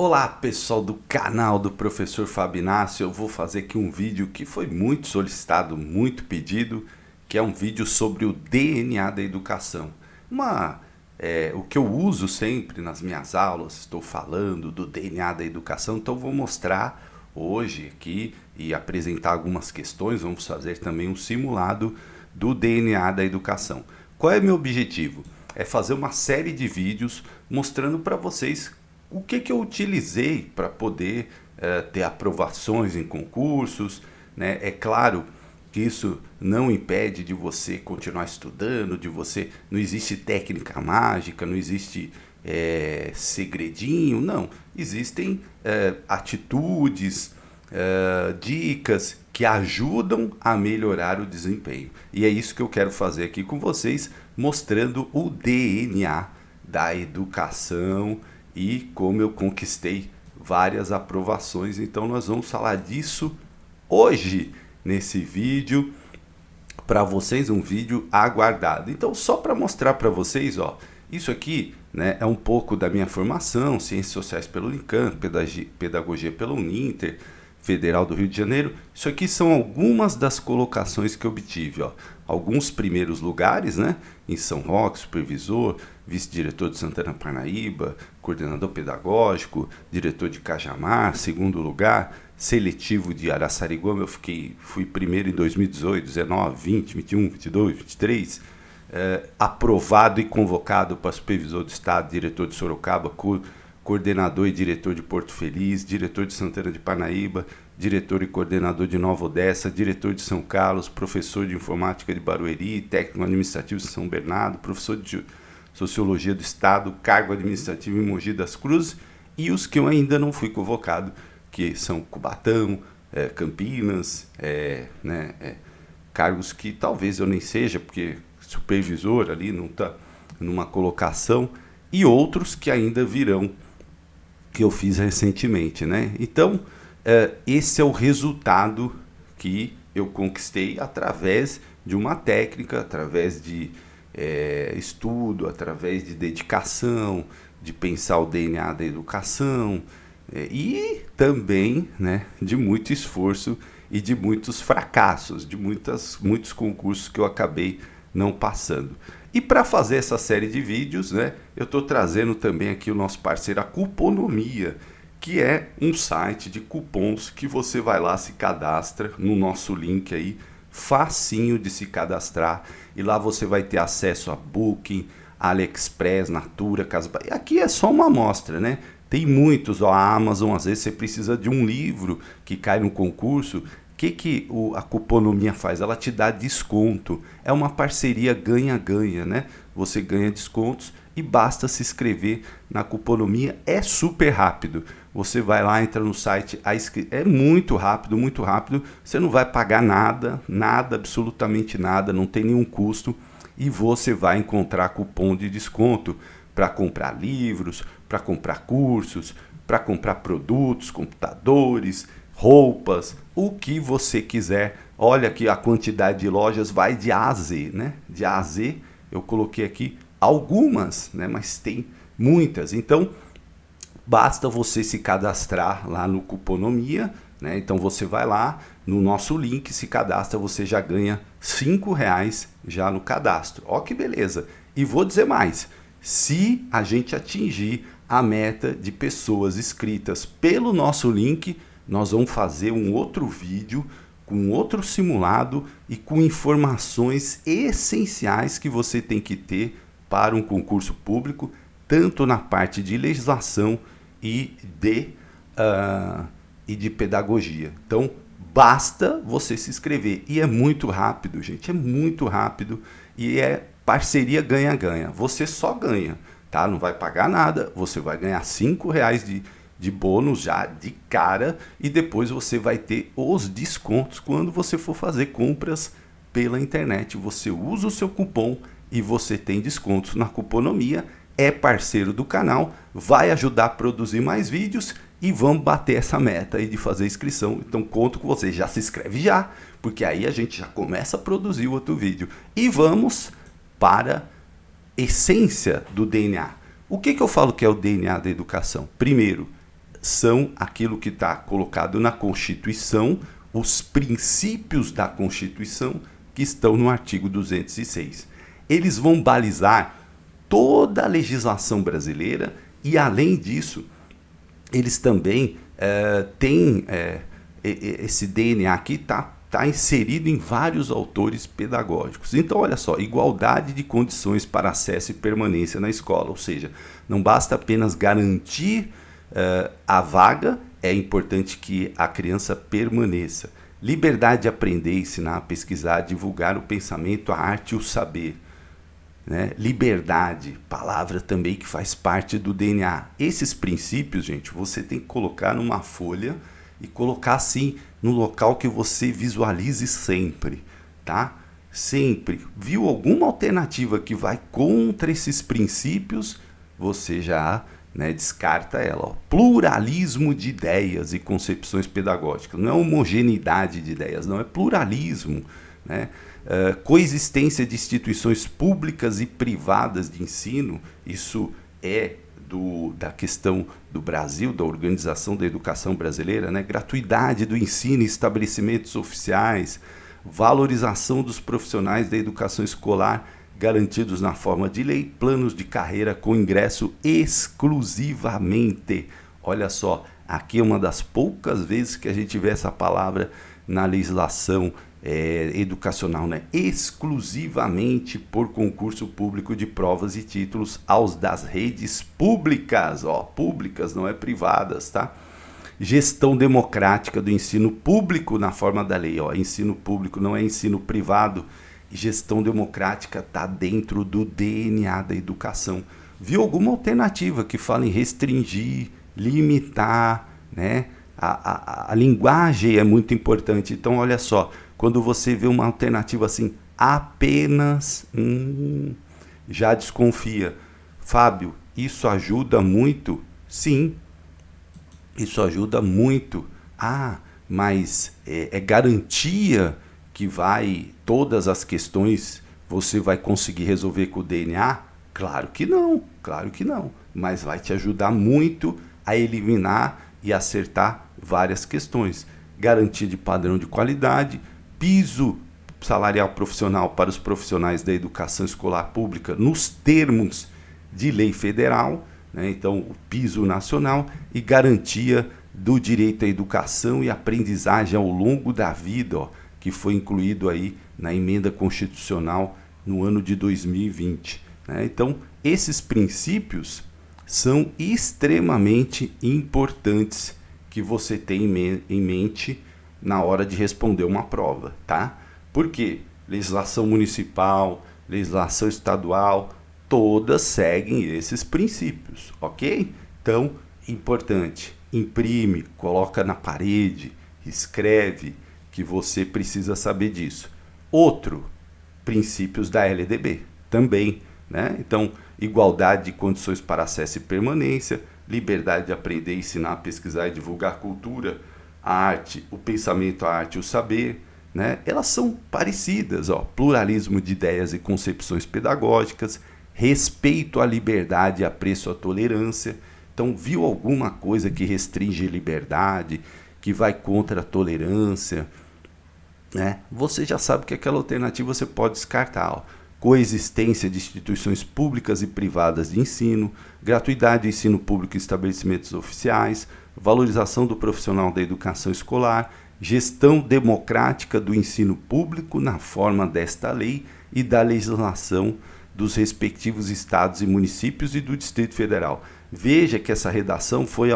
Olá pessoal do canal do Professor Fábio Inácio, eu vou fazer aqui um vídeo que foi muito solicitado, muito pedido, que é um vídeo sobre o DNA da educação. O que eu uso sempre nas minhas aulas, estou falando do DNA da educação, então vou mostrar hoje aqui e apresentar algumas questões, vamos fazer também um simulado do DNA da educação. Qual é meu objetivo? É fazer uma série de vídeos mostrando para vocês o que eu utilizei para poder ter aprovações em concursos, né? É claro que isso não impede de você continuar estudando, não existe técnica mágica, não existe segredinho, não. Existem atitudes, dicas que ajudam a melhorar o desempenho. E é isso que eu quero fazer aqui com vocês, mostrando o DNA da educação e como eu conquistei várias aprovações. Então nós vamos falar disso hoje nesse vídeo para vocês, um vídeo aguardado. Então só para mostrar para vocês, ó, isso aqui, né, é um pouco da minha formação, Ciências Sociais pelo Unicamp, Pedagogia pelo Uninter, Federal do Rio de Janeiro. Isso aqui são algumas das colocações que eu obtive, ó. Alguns primeiros lugares, né? Em São Roque, supervisor, vice-diretor de Santana Parnaíba, coordenador pedagógico, diretor de Cajamar, segundo lugar, seletivo de Araçariguama, fui primeiro em 2018, 19, 20, 21, 22, 23, aprovado e convocado para supervisor do Estado, diretor de Sorocaba, coordenador e diretor de Porto Feliz, diretor de Santana de Parnaíba, diretor e coordenador de Nova Odessa, diretor de São Carlos, professor de informática de Barueri, técnico administrativo de São Bernardo, professor de Sociologia do Estado, cargo administrativo em Mogi das Cruzes, e os que eu ainda não fui convocado, que são Cubatão, Campinas, cargos que talvez eu nem seja, porque supervisor ali não está numa colocação, e outros que ainda virão, que eu fiz recentemente, né? Então, esse é o resultado que eu conquistei através de uma técnica, através de estudo, através de dedicação, de pensar o DNA da educação e também, né, de muito esforço e de muitos fracassos, de muitos concursos que eu acabei não passando. E para fazer essa série de vídeos, né, eu estou trazendo também aqui o nosso parceiro, a Cuponomia, que é um site de cupons que você vai lá, se cadastra no nosso link aí, facinho de se cadastrar, e lá você vai ter acesso a Booking, AliExpress, Natura, Casas Bahia. Aqui é só uma amostra, né? Tem muitos, ó, a Amazon, às vezes você precisa de um livro que cai no concurso. A Cuponomia faz? Ela te dá desconto. É uma parceria ganha-ganha, né? Você ganha descontos e basta se inscrever na Cuponomia. É super rápido. Você vai lá, entra no site, é muito rápido, muito rápido. Você não vai pagar nada, absolutamente nada, não tem nenhum custo. E você vai encontrar cupom de desconto para comprar livros, para comprar cursos, para comprar produtos, computadores, roupas, o que você quiser. Olha aqui a quantidade de lojas, vai de A a Z, né? De A a Z, eu coloquei aqui algumas, né? Mas tem muitas. Então, basta você se cadastrar lá no Cuponomia, né? Então você vai lá no nosso link, se cadastra, você já ganha R$5 já no cadastro. Ó que beleza! E vou dizer mais, se a gente atingir a meta de pessoas inscritas pelo nosso link, nós vamos fazer um outro vídeo com outro simulado e com informações essenciais que você tem que ter para um concurso público, tanto na parte de legislação e de pedagogia. Então, basta você se inscrever. E é muito rápido, gente, é muito rápido e é parceria ganha-ganha. Você só ganha, tá? Não vai pagar nada, você vai ganhar R$5 de bônus já de cara e depois você vai ter os descontos quando você for fazer compras pela internet. Você usa o seu cupom e você tem descontos na Cuponomia, é parceiro do canal, vai ajudar a produzir mais vídeos e vamos bater essa meta aí de fazer inscrição. Então conto com você, já se inscreve já, porque aí a gente já começa a produzir outro vídeo. E vamos para a essência do DNA. O que eu falo que é o DNA da educação? Primeiro, são aquilo que está colocado na Constituição, os princípios da Constituição que estão no artigo 206. Eles vão balizar toda a legislação brasileira e, além disso, eles também têm esse DNA aqui está inserido em vários autores pedagógicos. Então, olha só, igualdade de condições para acesso e permanência na escola, ou seja, não basta apenas garantir a vaga, é importante que a criança permaneça. Liberdade de aprender, ensinar, pesquisar, divulgar o pensamento, a arte e o saber. Né? Liberdade, palavra também que faz parte do DNA. Esses princípios, gente, você tem que colocar numa folha e colocar assim no local que você visualize sempre, tá? Sempre. Viu alguma alternativa que vai contra esses princípios, você já descarta ela. Ó. Pluralismo de ideias e concepções pedagógicas. Não é homogeneidade de ideias, não, é pluralismo. Né? Coexistência de instituições públicas e privadas de ensino, isso é da questão do Brasil, da organização da educação brasileira, né? Gratuidade do ensino em estabelecimentos oficiais, valorização dos profissionais da educação escolar garantidos na forma de lei, planos de carreira com ingresso exclusivamente. Olha só, aqui é uma das poucas vezes que a gente vê essa palavra na legislação educacional, né? Exclusivamente por concurso público de provas e títulos aos das redes públicas, públicas, não é privadas, tá? Gestão democrática do ensino público na forma da lei, ensino público não é ensino privado, gestão democrática está dentro do DNA da educação. Viu alguma alternativa que fala em restringir, limitar, né? A linguagem é muito importante, então olha só, quando você vê uma alternativa assim, apenas, já desconfia. Fábio, isso ajuda muito? Sim, isso ajuda muito. Mas é garantia que todas as questões você vai conseguir resolver com o DNA? Claro que não, mas vai te ajudar muito a eliminar e acertar várias questões. Garantia de padrão de qualidade, piso salarial profissional para os profissionais da educação escolar pública nos termos de lei federal, né? Então o piso nacional e garantia do direito à educação e aprendizagem ao longo da vida, que foi incluído aí na emenda constitucional no ano de 2020. Né? Então esses princípios são extremamente importantes que você tenha em mente na hora de responder uma prova, tá? Porque legislação municipal, legislação estadual, todas seguem esses princípios, ok? Então, importante, imprime, coloca na parede, escreve, que você precisa saber disso. Outro, princípios da LDB, também, né? Então, igualdade de condições para acesso e permanência, liberdade de aprender, ensinar, pesquisar e divulgar cultura, a arte, o pensamento, a arte e o saber, né? Elas são parecidas, pluralismo de ideias e concepções pedagógicas, respeito à liberdade e apreço à tolerância. Então, viu alguma coisa que restringe a liberdade, que vai contra a tolerância, né? Você já sabe que aquela alternativa você pode descartar. Coexistência de instituições públicas e privadas de ensino, gratuidade do ensino público em estabelecimentos oficiais, valorização do profissional da educação escolar, gestão democrática do ensino público na forma desta lei e da legislação dos respectivos estados e municípios e do Distrito Federal. Veja que essa redação foi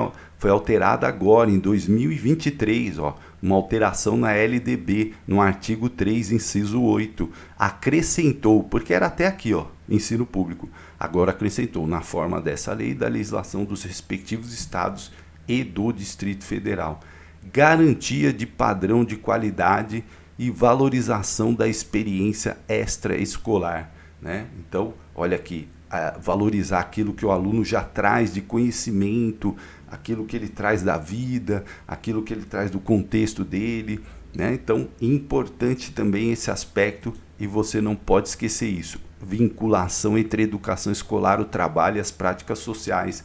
alterada agora, em 2023, uma alteração na LDB, no artigo 3, inciso 8. Acrescentou, porque era até aqui, ensino público. Agora acrescentou na forma dessa lei e da legislação dos respectivos estados e do Distrito Federal. Garantia de padrão de qualidade e valorização da experiência extraescolar, né? Então, olha aqui, valorizar aquilo que o aluno já traz de conhecimento, aquilo que ele traz da vida, aquilo que ele traz do contexto dele, né? Então, importante também esse aspecto e você não pode esquecer isso. Vinculação entre a educação escolar, o trabalho e as práticas sociais.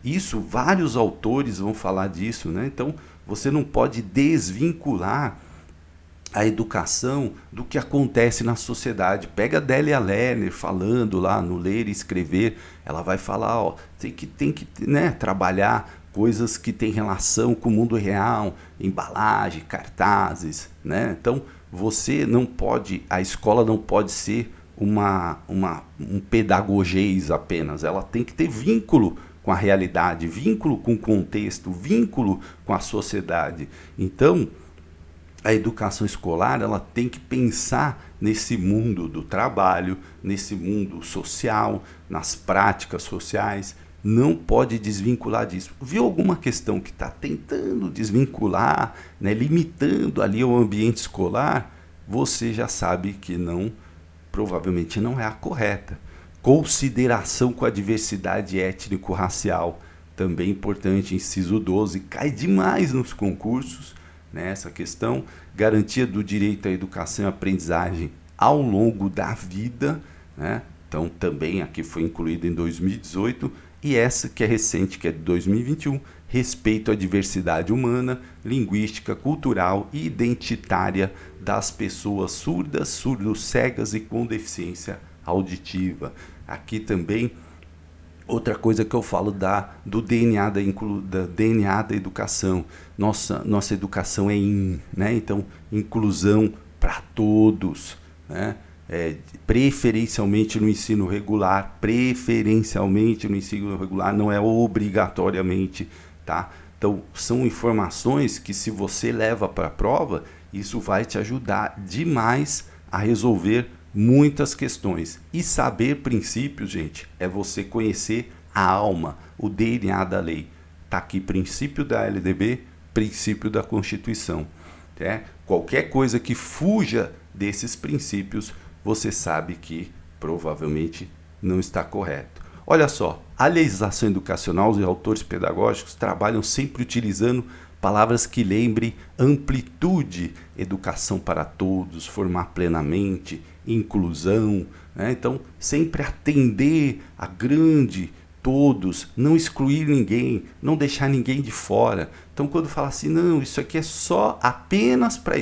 Isso, vários autores vão falar disso, né? Então, você não pode desvincular a educação do que acontece na sociedade. Pega a Délia Lerner falando lá no Ler e Escrever, ela vai falar, ó, tem que né, trabalhar coisas que têm relação com o mundo real, embalagem, cartazes, né? Então, você não pode, a escola não pode ser um pedagogês apenas, ela tem que ter vínculo com a realidade, vínculo com o contexto, vínculo com a sociedade. Então, a educação escolar ela tem que pensar nesse mundo do trabalho, nesse mundo social, nas práticas sociais, não pode desvincular disso. Viu alguma questão que está tentando desvincular, né, limitando ali o ambiente escolar, você já sabe que não, provavelmente não é a correta. Consideração com a diversidade étnico-racial, também importante, inciso 12, cai demais nos concursos, nessa questão, garantia do direito à educação e aprendizagem ao longo da vida, né? Então também aqui foi incluído em 2018, e essa que é recente, que é de 2021, respeito à diversidade humana, linguística, cultural e identitária das pessoas surdas, surdo-cegas e com deficiência auditiva. Aqui também outra coisa que eu falo do DNA da DNA da educação. Nossa educação é né? Então, inclusão para todos, né? Preferencialmente no ensino regular, não é obrigatoriamente, tá? Então, são informações que se você leva para a prova, isso vai te ajudar demais a resolver muitas questões. E saber princípios, gente, é você conhecer a alma, o DNA da lei. Está aqui princípio da LDB, princípio da Constituição. Qualquer coisa que fuja desses princípios, você sabe que provavelmente não está correto. Olha só, a legislação educacional, os autores pedagógicos trabalham sempre utilizando palavras que lembrem amplitude, educação para todos, formar plenamente, inclusão, né? Então, sempre atender a grande, todos, não excluir ninguém, não deixar ninguém de fora. Então, quando fala assim, não, isso aqui é só apenas para...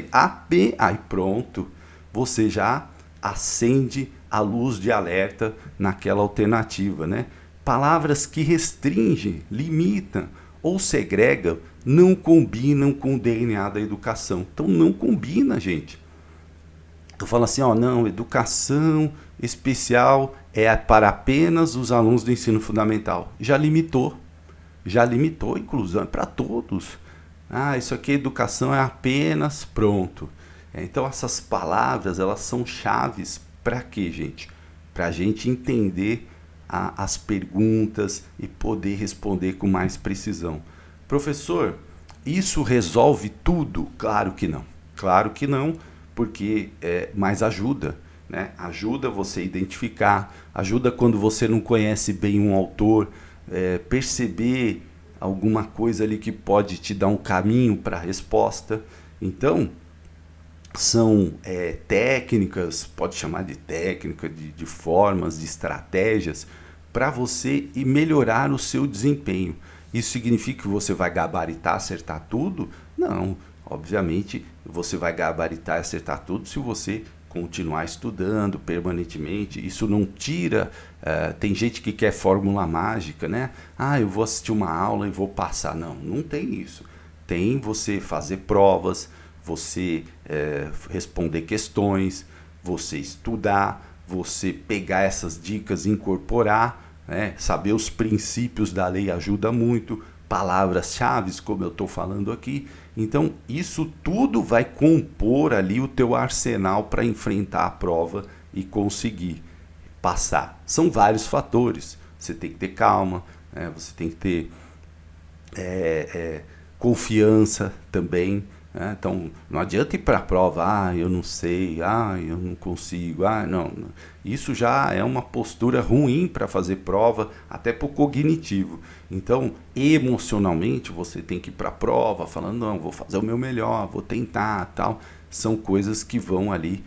Aí pronto, você já acende a luz de alerta naquela alternativa, né? Palavras que restringem, limitam ou segregam não combinam com o DNA da educação. Então não combina, gente. Eu falo assim, não, educação especial é para apenas os alunos do ensino fundamental. Já limitou inclusão, é para todos. Isso aqui, educação é apenas, pronto. Então essas palavras, elas são chaves para quê, gente? Para a gente entender as perguntas e poder responder com mais precisão. Professor, isso resolve tudo? Claro que não, porque mas ajuda, né? Ajuda você a identificar, ajuda quando você não conhece bem um autor, perceber alguma coisa ali que pode te dar um caminho para a resposta. Então, são técnicas, pode chamar de técnica, de formas, de estratégias, para você melhorar o seu desempenho. Isso significa que você vai gabaritar, acertar tudo? Não, obviamente você vai gabaritar e acertar tudo se você continuar estudando permanentemente. Isso não tira, tem gente que quer fórmula mágica, né? Eu vou assistir uma aula e vou passar. Não tem isso. Tem você fazer provas, você responder questões, você estudar, você pegar essas dicas e incorporar, né? Saber os princípios da lei ajuda muito, palavras-chave, como eu estou falando aqui. Então, isso tudo vai compor ali o teu arsenal para enfrentar a prova e conseguir passar. São vários fatores. Você tem que ter calma, né? Você tem que ter confiança também. Então, não adianta ir para a prova, eu não sei, eu não consigo, não. Isso já é uma postura ruim para fazer prova, até para o cognitivo. Então, emocionalmente, você tem que ir para a prova, falando, não, vou fazer o meu melhor, vou tentar, tal. São coisas que vão ali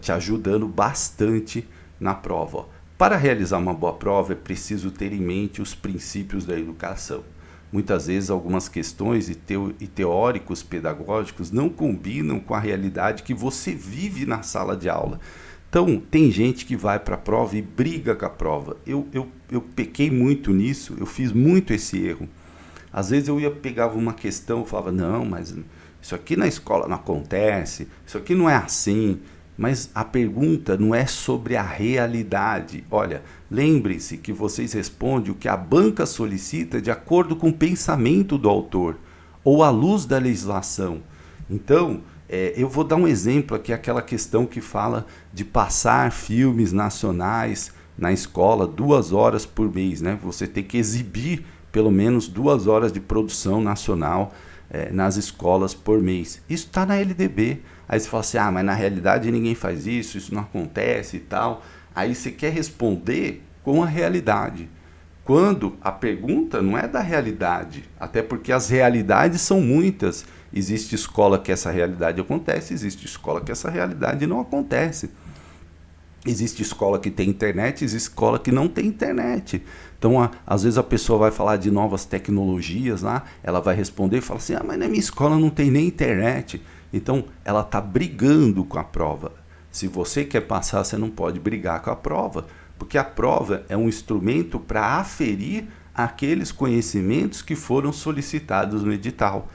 te ajudando bastante na prova. Para realizar uma boa prova é preciso ter em mente os princípios da educação. Muitas vezes algumas questões e teóricos pedagógicos não combinam com a realidade que você vive na sala de aula. Então, tem gente que vai para a prova e briga com a prova. Eu pequei muito nisso, eu fiz muito esse erro. Às vezes eu pegava uma questão e falava, não, mas isso aqui na escola não acontece, isso aqui não é assim. Mas a pergunta não é sobre a realidade. Olha, lembre-se que vocês respondem o que a banca solicita de acordo com o pensamento do autor ou à luz da legislação. Então, eu vou dar um exemplo aqui, aquela questão que fala de passar filmes nacionais na escola 2 horas por mês, né? Você tem que exibir pelo menos 2 horas de produção nacional nas escolas por mês. Isso está na LDB. Aí você fala assim, mas na realidade ninguém faz isso, isso não acontece e tal. Aí você quer responder com a realidade. Quando a pergunta não é da realidade, até porque as realidades são muitas. Existe escola que essa realidade acontece, existe escola que essa realidade não acontece. Existe escola que tem internet, existe escola que não tem internet. Então, às vezes a pessoa vai falar de novas tecnologias lá, ela vai responder e fala assim, mas na minha escola não tem nem internet. Então, ela está brigando com a prova. Se você quer passar, você não pode brigar com a prova, porque a prova é um instrumento para aferir aqueles conhecimentos que foram solicitados no edital.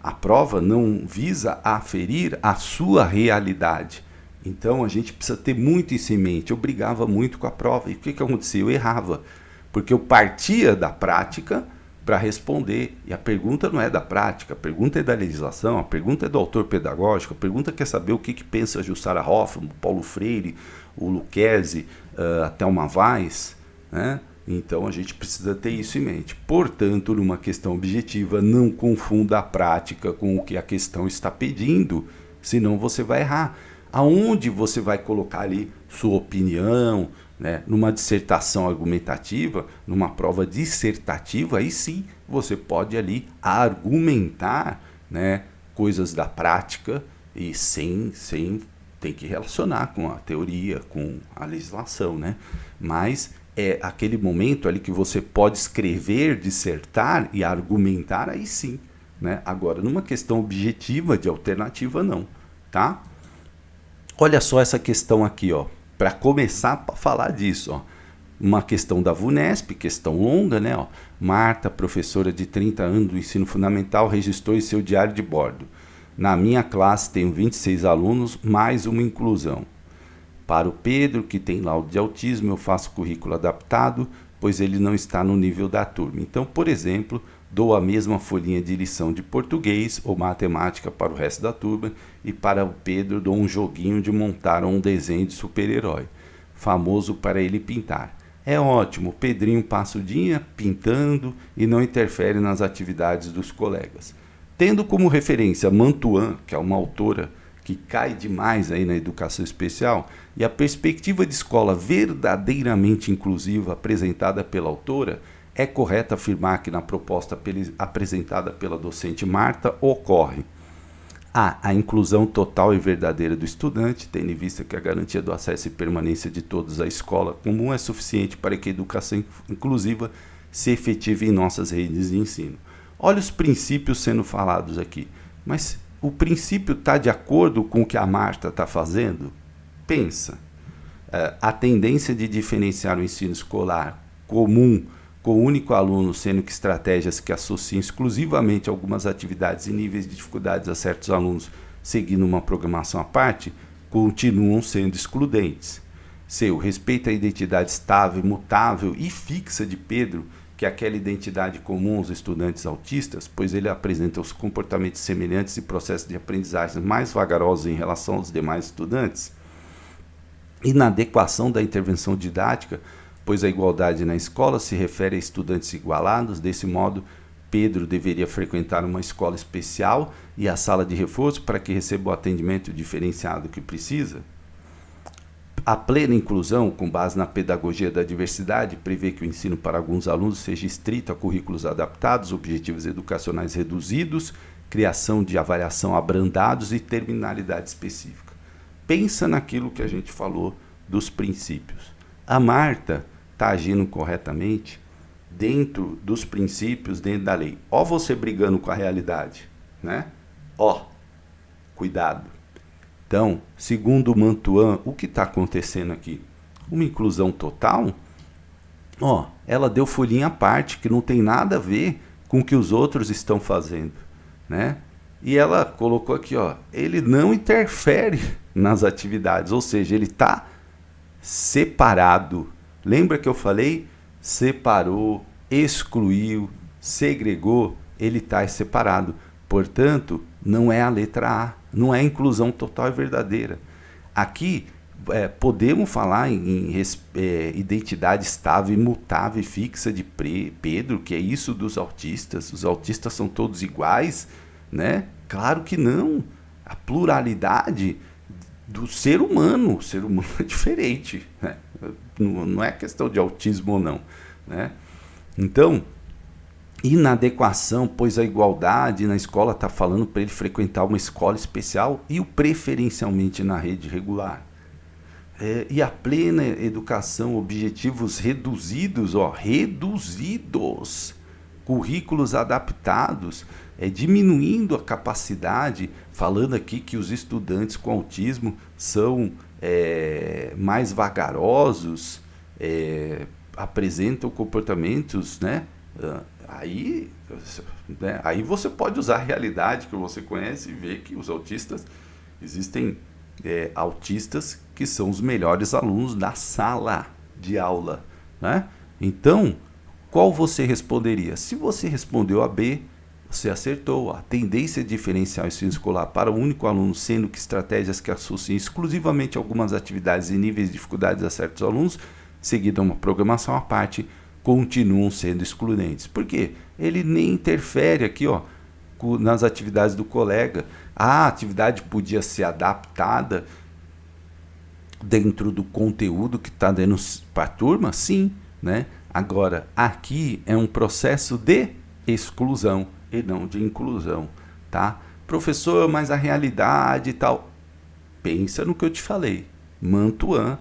A prova não visa aferir a sua realidade. Então, a gente precisa ter muito isso em mente. Eu brigava muito com a prova. E o que acontecia? Eu errava, porque eu partia da prática para responder. E a pergunta não é da prática, a pergunta é da legislação, a pergunta é do autor pedagógico, a pergunta quer saber o que pensa Jussara Hoffmann, o Paulo Freire, o Lucchesi, a Thelma Weiss, né? Então a gente precisa ter isso em mente. Portanto, numa questão objetiva, não confunda a prática com o que a questão está pedindo, senão você vai errar. Aonde você vai colocar ali sua opinião, né? Numa dissertação argumentativa, numa prova dissertativa, aí sim você pode ali argumentar, né, coisas da prática e sem tem que relacionar com a teoria, com a legislação, né? Mas é aquele momento ali que você pode escrever, dissertar e argumentar, aí sim, né? Agora, numa questão objetiva de alternativa, não, tá? Olha só essa questão aqui, ó, para começar a falar disso, ó. Uma questão da VUNESP, questão longa, né? Ó. Marta, professora de 30 anos do ensino fundamental, registrou em seu diário de bordo. Na minha classe tenho 26 alunos, mais uma inclusão. Para o Pedro, que tem laudo de autismo, eu faço currículo adaptado, pois ele não está no nível da turma. Então, por exemplo, dou a mesma folhinha de lição de português ou matemática para o resto da turma e para o Pedro dou um joguinho de montar um desenho de super-herói, famoso para ele pintar. É ótimo, o Pedrinho passa o dia pintando e não interfere nas atividades dos colegas. Tendo como referência Mantuan, que é uma autora que cai demais aí na educação especial, e a perspectiva de escola verdadeiramente inclusiva apresentada pela autora, é correto afirmar que na proposta apresentada pela docente Marta ocorre a inclusão total e verdadeira do estudante, tendo em vista que a garantia do acesso e permanência de todos à escola comum é suficiente para que a educação inclusiva se efetive em nossas redes de ensino. Olha os princípios sendo falados aqui, mas o princípio está de acordo com o que a Marta está fazendo? Pensa, a tendência de diferenciar o ensino escolar comum com o único aluno, sendo que estratégias que associam exclusivamente algumas atividades e níveis de dificuldades a certos alunos, seguindo uma programação à parte, continuam sendo excludentes. O respeito à identidade estável, mutável e fixa de Pedro, que é aquela identidade comum aos estudantes autistas, pois ele apresenta os comportamentos semelhantes e processos de aprendizagem mais vagarosos em relação aos demais estudantes. Inadequação da intervenção didática, pois a igualdade na escola se refere a estudantes igualados. Desse modo, Pedro deveria frequentar uma escola especial e a sala de reforço para que receba o atendimento diferenciado que precisa. A plena inclusão, com base na pedagogia da diversidade, prevê que o ensino para alguns alunos seja estrito a currículos adaptados, objetivos educacionais reduzidos, criação de avaliação abrandados e terminalidade específica. Pensa naquilo que a gente falou dos princípios. A Marta está agindo corretamente dentro dos princípios, dentro da lei. Ó você brigando com a realidade, né? Ó, cuidado. Então, segundo o Mantuan, o que está acontecendo aqui? Uma inclusão total? Ó, ela deu folhinha à parte, que não tem nada a ver com o que os outros estão fazendo, né? E ela colocou aqui, ó, ele não interfere nas atividades, ou seja, ele está separado. Lembra que eu falei? Separou, excluiu, segregou, ele está separado. Portanto, não é a letra A, não é a inclusão total e verdadeira. Aqui, podemos falar em identidade estável, imutável e fixa de Pedro, que é isso dos autistas. Os autistas são todos iguais, né? Claro que não. A pluralidade do ser humano. O ser humano é diferente, né? Não é questão de autismo ou não, né? Então, inadequação, pois a igualdade na escola está falando para ele frequentar uma escola especial e o preferencialmente na rede regular. E a plena educação, objetivos reduzidos, reduzidos, currículos adaptados, diminuindo a capacidade, falando aqui que os estudantes com autismo são mais vagarosos, apresentam comportamentos, né? Aí você pode usar a realidade que você conhece e ver que os autistas, existem autistas que são os melhores alunos da sala de aula, né? Então, qual você responderia? Se você respondeu a B, você acertou. A tendência diferencial em ensino escolar para o único aluno, sendo que estratégias que associem exclusivamente algumas atividades e níveis de dificuldades a certos alunos, seguida uma programação à parte, continuam sendo excludentes. Por quê? Ele nem interfere aqui, nas atividades do colega. A atividade podia ser adaptada dentro do conteúdo que está dando para a turma? Sim, né? Agora, aqui é um processo de exclusão e não de inclusão, tá? Professor, mas a realidade e tal... Pensa no que eu te falei. Mantuan,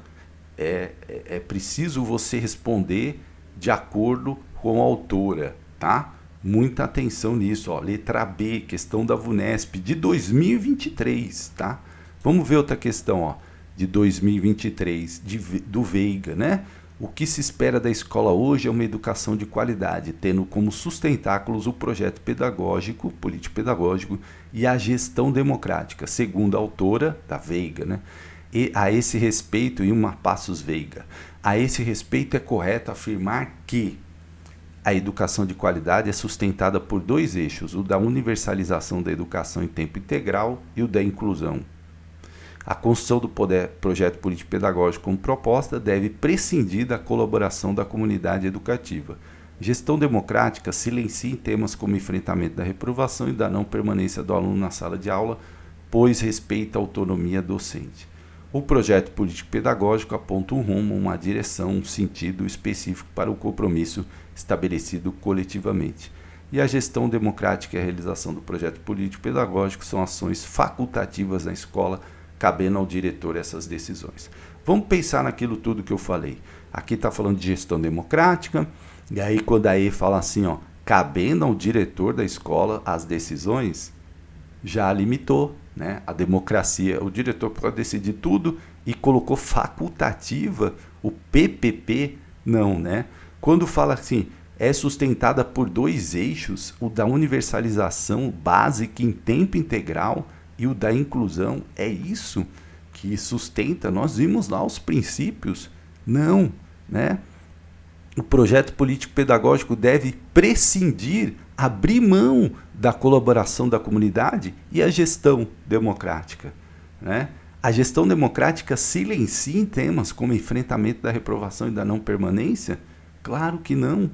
é preciso você responder de acordo com a autora, tá? Muita atenção nisso, letra B, questão da VUNESP de 2023, tá? Vamos ver outra questão, de 2023, do Veiga, né? O que se espera da escola hoje é uma educação de qualidade, tendo como sustentáculos o projeto pedagógico, político-pedagógico e a gestão democrática, segundo a autora da Veiga, né? E a esse respeito, e uma Passos Veiga, a esse respeito é correto afirmar que a educação de qualidade é sustentada por dois eixos, o da universalização da educação em tempo integral e o da inclusão. A construção do projeto político-pedagógico como proposta deve prescindir da colaboração da comunidade educativa. Gestão democrática silencia em temas como enfrentamento da reprovação e da não permanência do aluno na sala de aula, pois respeita a autonomia docente. O projeto político-pedagógico aponta um rumo, uma direção, um sentido específico para o compromisso estabelecido coletivamente. E a gestão democrática e a realização do projeto político-pedagógico são ações facultativas na escola, cabendo ao diretor essas decisões. Vamos pensar naquilo tudo que eu falei. Aqui está falando de gestão democrática, e aí quando a E fala assim, cabendo ao diretor da escola as decisões, já limitou, né? A democracia, o diretor pode decidir tudo e colocou facultativa, o PPP, não, né? Quando fala assim, é sustentada por dois eixos, o da universalização básica em tempo integral e o da inclusão, é isso que sustenta? Nós vimos lá os princípios? Não, né? O projeto político-pedagógico deve prescindir, abrir mão da colaboração da comunidade e a gestão democrática, né? A gestão democrática silencia em temas como enfrentamento da reprovação e da não permanência? Claro que não.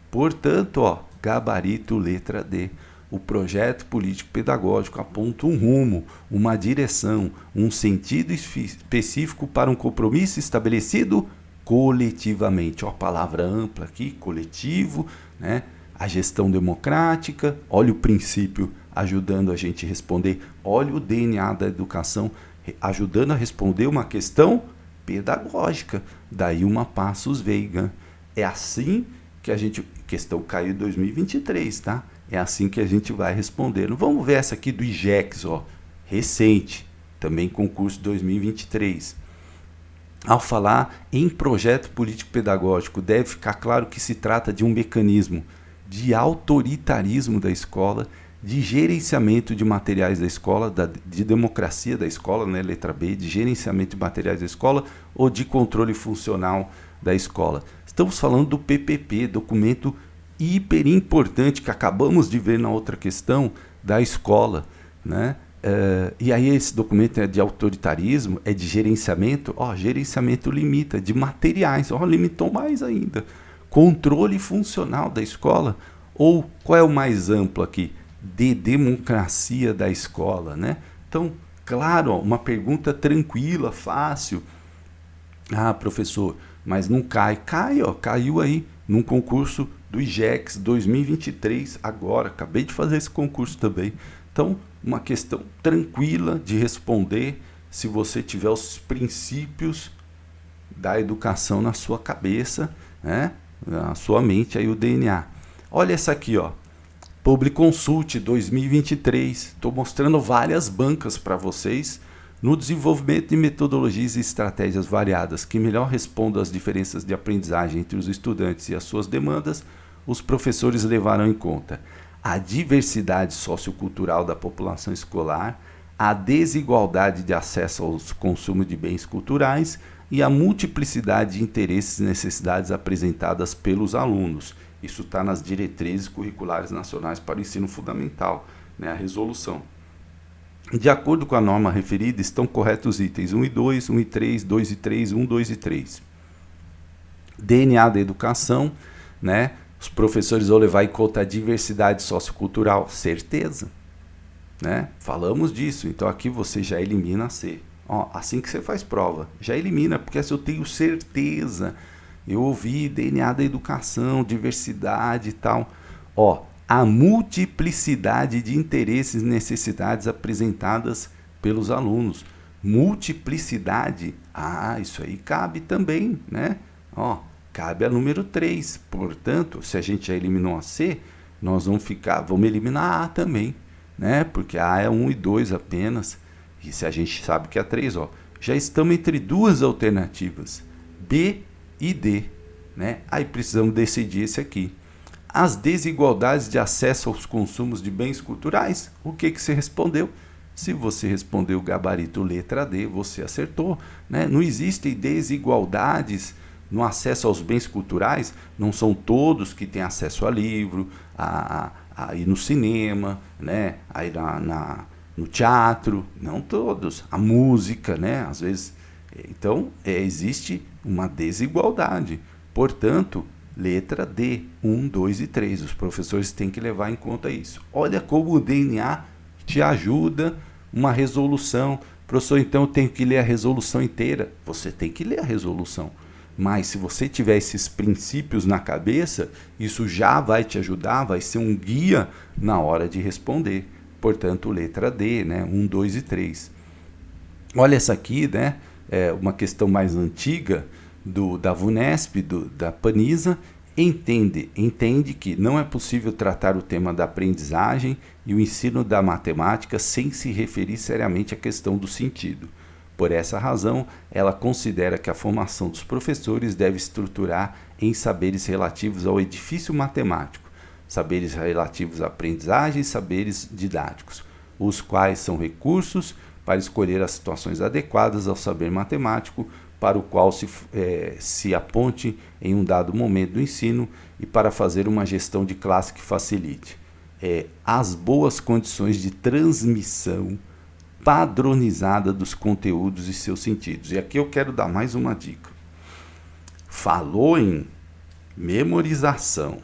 Portanto, gabarito letra D. O projeto político-pedagógico aponta um rumo, uma direção, um sentido específico para um compromisso estabelecido coletivamente. A palavra ampla aqui, coletivo, né? A gestão democrática, olha o princípio ajudando a gente a responder, olha o DNA da educação ajudando a responder uma questão pedagógica. Daí uma Passos Veiga. É assim que a gente... Questão caiu em 2023, tá? É assim que a gente vai respondendo. Vamos ver essa aqui do IGEX, ó. Recente. Também concurso 2023. Ao falar em projeto político-pedagógico, deve ficar claro que se trata de um mecanismo de autoritarismo da escola, de gerenciamento de materiais da escola, de democracia da escola, né, letra B, de gerenciamento de materiais da escola ou de controle funcional da escola. Estamos falando do PPP, documento hiper importante que acabamos de ver na outra questão da escola, né? E aí esse documento é de autoritarismo, é de gerenciamento, gerenciamento limita, de materiais, limitou mais ainda. Controle funcional da escola, ou qual é o mais amplo aqui? De democracia da escola, né? Então, claro, uma pergunta tranquila, fácil. Ah, professor, mas não cai. Caiu aí num concurso do IGEX 2023, agora, acabei de fazer esse concurso também. Então, uma questão tranquila de responder se você tiver os princípios da educação na sua cabeça, né? Na sua mente, aí o DNA. Olha essa aqui, ó. Public Consult 2023. Estou mostrando várias bancas para vocês no desenvolvimento de metodologias e estratégias variadas que melhor respondam às diferenças de aprendizagem entre os estudantes e as suas demandas. Os professores levaram em conta a diversidade sociocultural da população escolar, a desigualdade de acesso aos consumos de bens culturais e a multiplicidade de interesses e necessidades apresentadas pelos alunos. Isso está nas diretrizes curriculares nacionais para o ensino fundamental, né, a resolução. De acordo com a norma referida, estão corretos os itens 1 e 2, 1 e 3, 2 e 3, 1, 2 e 3. DNA da educação, né? Os professores vão levar em conta a diversidade sociocultural, certeza, né? Falamos disso, então aqui você já elimina a C. Assim que você faz prova, já elimina, porque assim eu tenho certeza. Eu ouvi DNA da educação, diversidade e tal. A multiplicidade de interesses e necessidades apresentadas pelos alunos. Multiplicidade, isso aí cabe também, né? Cabe a número 3. Portanto, se a gente já eliminou a C, nós vamos eliminar a A também, né? Porque a A é 1 e 2 apenas. E se a gente sabe que é 3, já estamos entre duas alternativas, B e D, né? Aí precisamos decidir esse aqui. As desigualdades de acesso aos consumos de bens culturais. O que você respondeu? Se você respondeu gabarito letra D, você acertou, né? Não existem desigualdades no acesso aos bens culturais. Não são todos que têm acesso a livro, a ir no cinema, né? A ir no teatro, não todos. A música, né? Às vezes. Então, existe uma desigualdade. Portanto, letra D, 1, 2 e 3. Os professores têm que levar em conta isso. Olha como o DNA te ajuda, uma resolução. Professor, então eu tenho que ler a resolução inteira. Você tem que ler a resolução. Mas se você tiver esses princípios na cabeça, isso já vai te ajudar, vai ser um guia na hora de responder. Portanto, letra D, né? 1, 2 e 3. Olha essa aqui, né? É uma questão mais antiga da VUNESP, da Panisa. Entende que não é possível tratar o tema da aprendizagem e o ensino da matemática sem se referir seriamente à questão do sentido. Por essa razão, ela considera que a formação dos professores deve estruturar em saberes relativos ao edifício matemático, saberes relativos à aprendizagem e saberes didáticos, os quais são recursos para escolher as situações adequadas ao saber matemático, para o qual se aponte em um dado momento do ensino e para fazer uma gestão de classe que facilite as boas condições de transmissão padronizada dos conteúdos e seus sentidos. E aqui eu quero dar mais uma dica. Falou em memorização,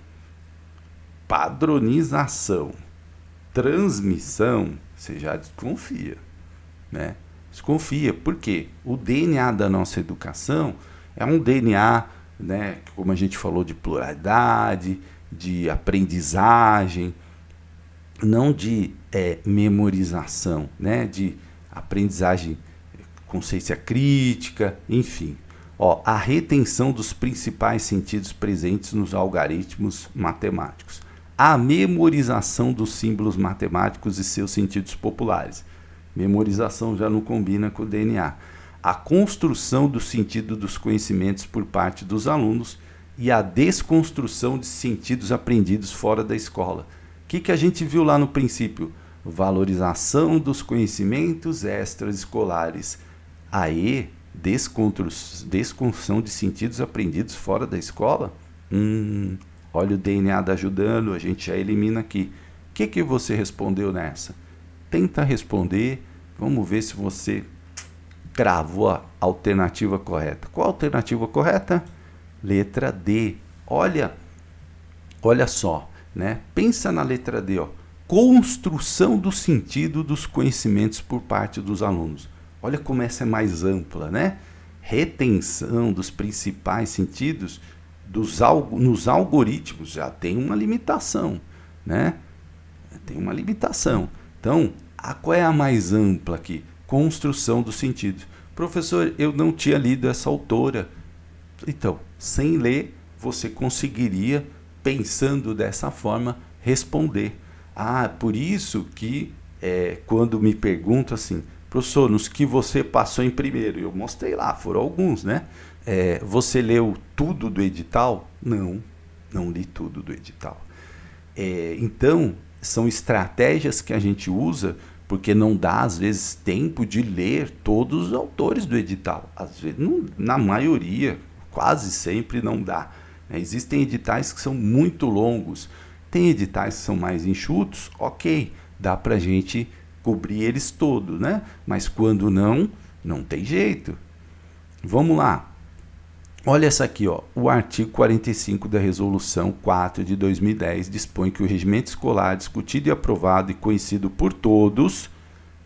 padronização, transmissão, você já desconfia, né? Desconfia, porque o DNA da nossa educação é um DNA, né, como a gente falou, de pluralidade, de aprendizagem, não de memorização, né, de aprendizagem consciência crítica, enfim. A retenção dos principais sentidos presentes nos algoritmos matemáticos. A memorização dos símbolos matemáticos e seus sentidos populares. Memorização já não combina com o DNA. A construção do sentido dos conhecimentos por parte dos alunos e a desconstrução de sentidos aprendidos fora da escola. O que a gente viu lá no princípio? Valorização dos conhecimentos extraescolares. Aí, desconstrução de sentidos aprendidos fora da escola? Olha o DNA ajudando, a gente já elimina aqui. O que você respondeu nessa? Tenta responder, vamos ver se você cravou a alternativa correta. Qual a alternativa correta? Letra D. Olha só, né? Pensa na letra D, construção do sentido dos conhecimentos por parte dos alunos. Olha como essa é mais ampla, né? Retenção dos principais sentidos nos algoritmos já tem uma limitação, né? Tem uma limitação. Então, qual é a mais ampla aqui? Construção dos sentidos. Professor, eu não tinha lido essa autora. Então, sem ler, você conseguiria, pensando dessa forma, responder. Por isso que quando me perguntam assim, professor, nos que você passou em primeiro, eu mostrei lá, foram alguns, né? Você leu tudo do edital? Não li tudo do edital. Então, são estratégias que a gente usa porque não dá, às vezes, tempo de ler todos os autores do edital. Às vezes, na maioria, quase sempre não dá. Existem editais que são muito longos. Tem editais que são mais enxutos, ok, dá para a gente cobrir eles todos, né? Mas quando não tem jeito. Vamos lá. Olha essa aqui, o artigo 45 da Resolução 4 de 2010 dispõe que o regimento escolar discutido e aprovado e conhecido por todos,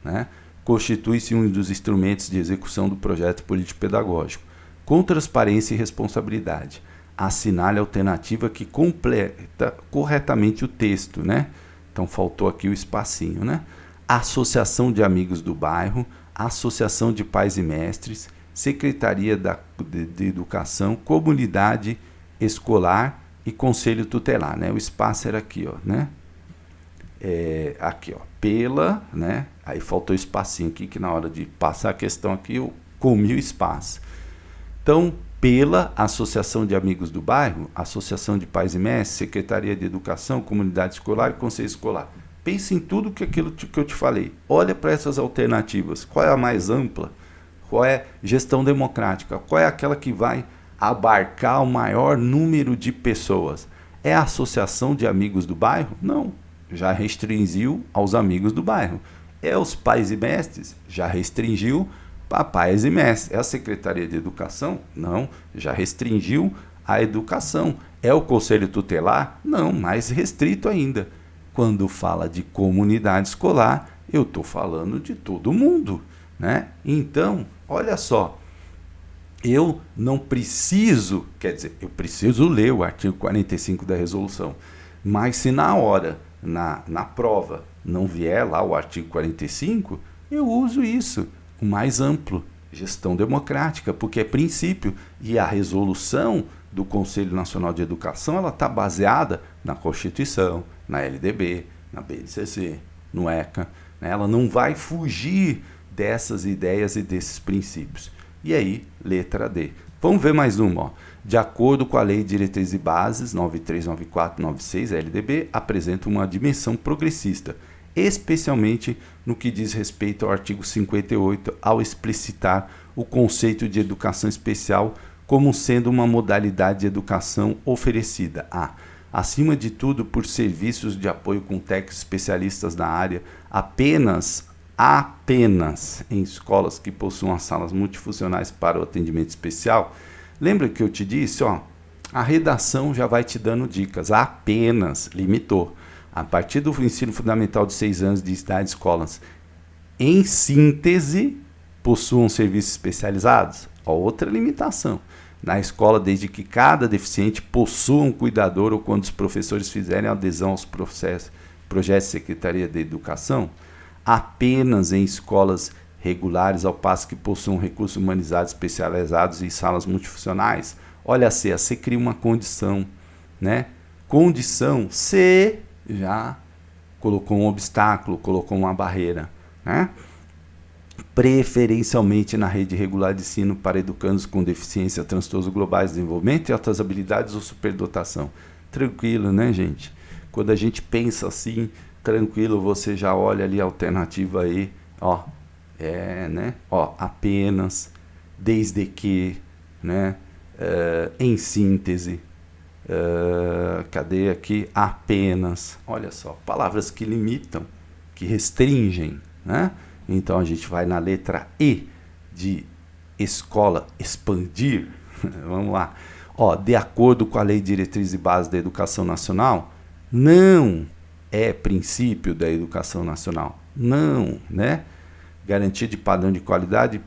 né, constitui-se um dos instrumentos de execução do projeto político-pedagógico, com transparência e responsabilidade. Assinale a alternativa que completa corretamente o texto, né? Então faltou aqui o espacinho, né? Associação de Amigos do Bairro, Associação de Pais e Mestres, Secretaria de Educação, Comunidade Escolar e Conselho Tutelar, né? O espaço era aqui, né? Aqui, pela, né? Aí faltou o espacinho aqui, que na hora de passar a questão aqui eu comi o espaço. Então, pela Associação de Amigos do Bairro, Associação de Pais e Mestres, Secretaria de Educação, Comunidade Escolar e Conselho Escolar. Pense em tudo aquilo que eu te falei. Olha para essas alternativas. Qual é a mais ampla? Qual é gestão democrática? Qual é aquela que vai abarcar o maior número de pessoas? É a Associação de Amigos do Bairro? Não, já restringiu aos amigos do bairro. É os pais e mestres? Já restringiu para pais e mestres. É a Secretaria de Educação? Não, já restringiu a educação. É o Conselho Tutelar? Não, mais restrito ainda. Quando fala de comunidade escolar, eu estou falando de todo mundo, né? Então, olha só, eu não preciso, quer dizer, eu preciso ler o artigo 45 da resolução, mas se na hora, na prova, não vier lá o artigo 45, eu uso isso, o mais amplo, gestão democrática, porque é princípio, e a resolução do Conselho Nacional de Educação, ela está baseada na Constituição, na LDB, na BNCC, no ECA, né? Ela não vai fugir dessas ideias e desses princípios. E aí, letra D. Vamos ver mais uma. De acordo com a Lei de Diretrizes e Bases 939496, LDB, apresenta uma dimensão progressista, especialmente no que diz respeito ao artigo 58, ao explicitar o conceito de educação especial como sendo uma modalidade de educação oferecida acima de tudo, por serviços de apoio com técnicos especialistas da área, apenas em escolas que possuam salas multifuncionais para o atendimento especial. Lembra que eu te disse, a redação já vai te dando dicas, apenas, limitou. A partir do ensino fundamental de 6 anos de idade, escolas, em síntese, possuam serviços especializados? Outra limitação. Na escola, desde que cada deficiente possua um cuidador ou quando os professores fizerem adesão aos projetos de Secretaria de Educação, apenas em escolas regulares, ao passo que possuam recursos humanizados especializados e salas multifuncionais. Olha, você cria uma condição, né? Condição, você já colocou um obstáculo, colocou uma barreira, né? Preferencialmente na rede regular de ensino para educandos com deficiência, transtornos globais de desenvolvimento e altas habilidades ou superdotação. Tranquilo, né, gente? Quando a gente pensa assim, tranquilo, você já olha ali a alternativa aí, ó, né? Ó, apenas, desde que, né? Em síntese, cadê aqui? Apenas, olha só, palavras que limitam, que restringem, né? Então a gente vai na letra E de escola, expandir. Vamos lá. Ó, de acordo com a Lei de Diretrizes e Bases da Educação Nacional, não é princípio da educação nacional. Não, né? Garantia de padrão de qualidade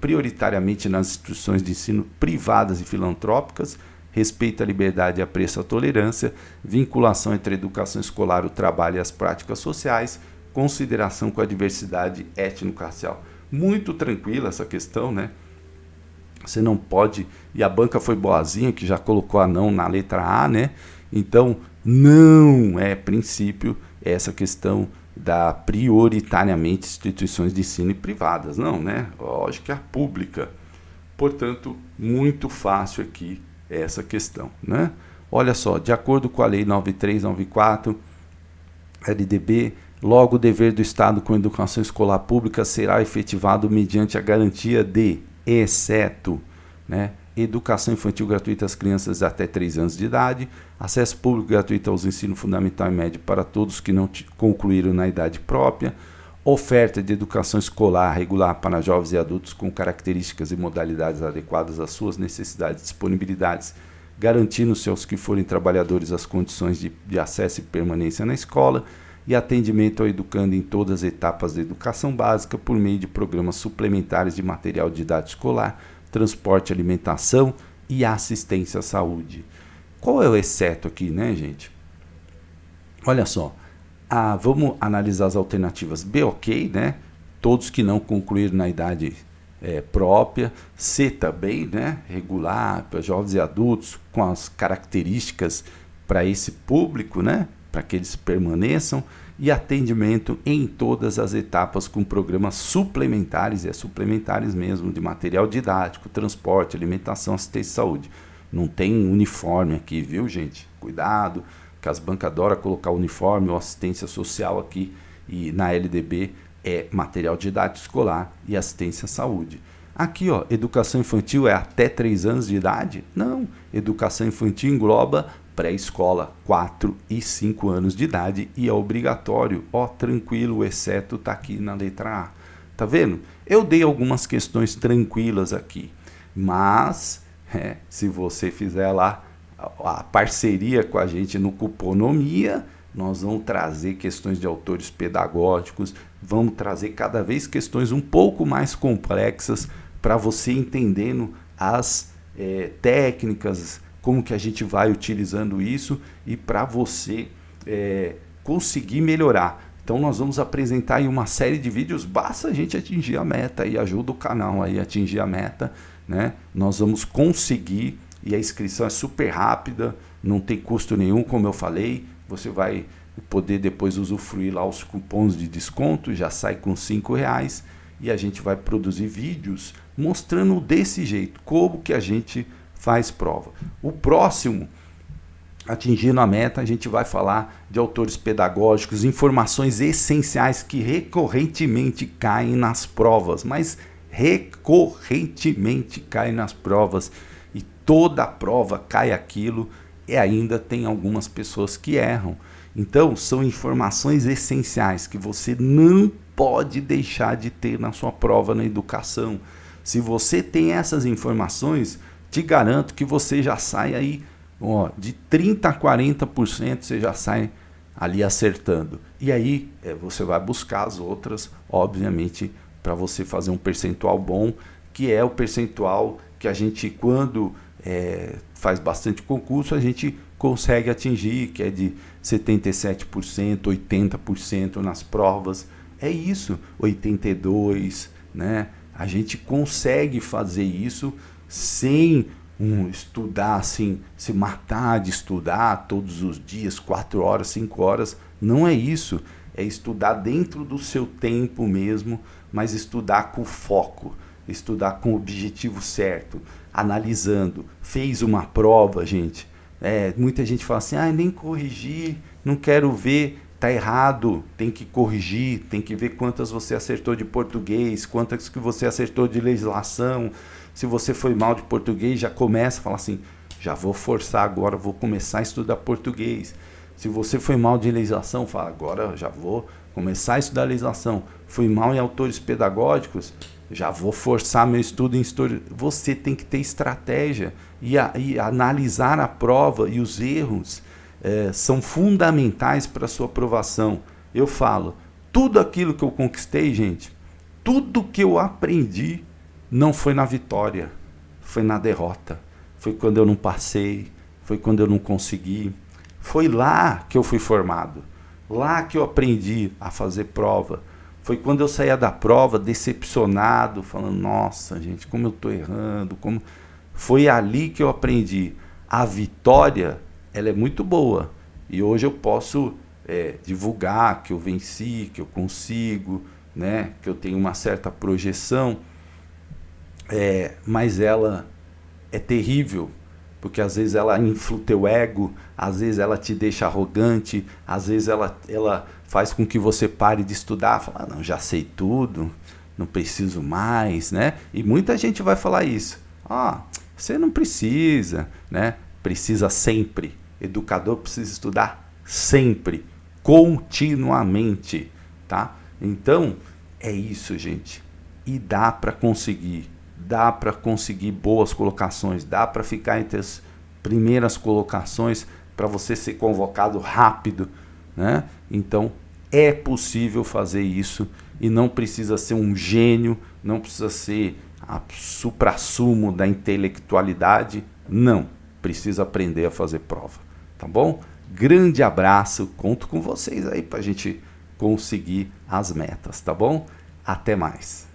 prioritariamente nas instituições de ensino privadas e filantrópicas, respeito à liberdade e apreço à tolerância, vinculação entre a educação escolar, o trabalho e as práticas sociais, consideração com a diversidade étnico-racial. Muito tranquila essa questão, né? Você não pode... E a banca foi boazinha, que já colocou a não na letra A, né? Então, não é princípio essa questão da prioritariamente instituições de ensino privadas. Não, né? Lógico que é a pública. Portanto, muito fácil aqui essa questão, né? Olha só, de acordo com a Lei 9394, LDB, logo o dever do Estado com a educação escolar pública será efetivado mediante a garantia de, exceto, né, educação infantil gratuita às crianças até 3 anos de idade, acesso público gratuito aos ensinos fundamental e médio para todos que não concluíram na idade própria, oferta de educação escolar regular para jovens e adultos com características e modalidades adequadas às suas necessidades e disponibilidades, garantindo-se aos que forem trabalhadores as condições de acesso e permanência na escola, e atendimento ao educando em todas as etapas da educação básica por meio de programas suplementares de material didático escolar, transporte, alimentação e assistência à saúde. Qual é o exceto aqui, né, gente? Olha só, vamos analisar as alternativas. B, ok, né? Todos que não concluíram na idade própria. C também, né? Regular, para jovens e adultos, com as características para esse público, né? Para que eles permaneçam, e atendimento em todas as etapas com programas suplementares, suplementares mesmo, de material didático, transporte, alimentação, assistência e saúde. Não tem uniforme aqui, viu, gente? Cuidado, que as bancas adoram colocar uniforme ou assistência social aqui, e na LDB é material didático escolar e assistência à saúde. Aqui, ó, educação infantil é até 3 anos de idade? Não, educação infantil engloba pré-escola, 4 e 5 anos de idade, e é obrigatório, ó, tranquilo, o exceto tá aqui na letra A. Tá vendo? Eu dei algumas questões tranquilas aqui, mas se você fizer lá a parceria com a gente no Cuponomia, nós vamos trazer questões de autores pedagógicos, vamos trazer cada vez questões um pouco mais complexas para você entendendo as técnicas, como que a gente vai utilizando isso e para você conseguir melhorar. Então nós vamos apresentar aí uma série de vídeos, basta a gente atingir a meta e ajuda o canal aí a atingir a meta, né? Nós vamos conseguir, e a inscrição é super rápida, não tem custo nenhum, como eu falei, você vai poder depois usufruir lá os cupons de desconto, já sai com R$5, e a gente vai produzir vídeos mostrando desse jeito, como que a gente faz prova. O próximo, atingindo a meta, a gente vai falar de autores pedagógicos, informações essenciais que recorrentemente caem nas provas, mas recorrentemente caem nas provas, e toda a prova cai aquilo, e ainda tem algumas pessoas que erram. Então, são informações essenciais que você não pode deixar de ter na sua prova na educação. Se você tem essas informações, te garanto que você já sai aí, ó, de 30% a 40%, você já sai ali acertando. E aí você vai buscar as outras, obviamente, para você fazer um percentual bom, que é o percentual que a gente, quando faz bastante concurso, a gente consegue atingir, que é de 77%, 80% nas provas. É isso, 82%, né? A gente consegue fazer isso sem estudar assim, se matar de estudar todos os dias, 4 horas, 5 horas. Não é isso. É estudar dentro do seu tempo mesmo, mas estudar com foco, estudar com o objetivo certo, analisando. Fez uma prova, gente. Muita gente fala assim, nem corrigir, não quero ver. Tá errado, tem que corrigir, tem que ver quantas você acertou de português, quantas que você acertou de legislação. Se você foi mal de português, já começa a falar assim, já vou forçar agora, vou começar a estudar português. Se você foi mal de legislação, fala, agora já vou começar a estudar legislação. Fui mal em autores pedagógicos, já vou forçar meu estudo em história. Você tem que ter estratégia e analisar a prova e os erros. São fundamentais para a sua aprovação. Eu falo, tudo aquilo que eu conquistei, gente, tudo que eu aprendi não foi na vitória, foi na derrota. Foi quando eu não passei, foi quando eu não consegui. Foi lá que eu fui formado, lá que eu aprendi a fazer prova. Foi quando eu saía da prova decepcionado, falando, nossa, gente, como eu estou errando. Foi ali que eu aprendi. A vitória, ela é muito boa. E hoje eu posso divulgar que eu venci, que eu consigo, né? Que eu tenho uma certa projeção. Mas ela é terrível, porque às vezes ela infla o teu ego, às vezes ela te deixa arrogante, às vezes ela faz com que você pare de estudar, fala, não, já sei tudo, não preciso mais, né? E muita gente vai falar isso. Você não precisa, né? Precisa sempre. Educador precisa estudar sempre, continuamente, tá? Então, é isso, gente. E dá para conseguir boas colocações, dá para ficar entre as primeiras colocações para você ser convocado rápido, né? Então, é possível fazer isso e não precisa ser um gênio, não precisa ser a suprassumo da intelectualidade, não. Precisa aprender a fazer prova, tá bom? Grande abraço, conto com vocês aí para a gente conseguir as metas, tá bom? Até mais.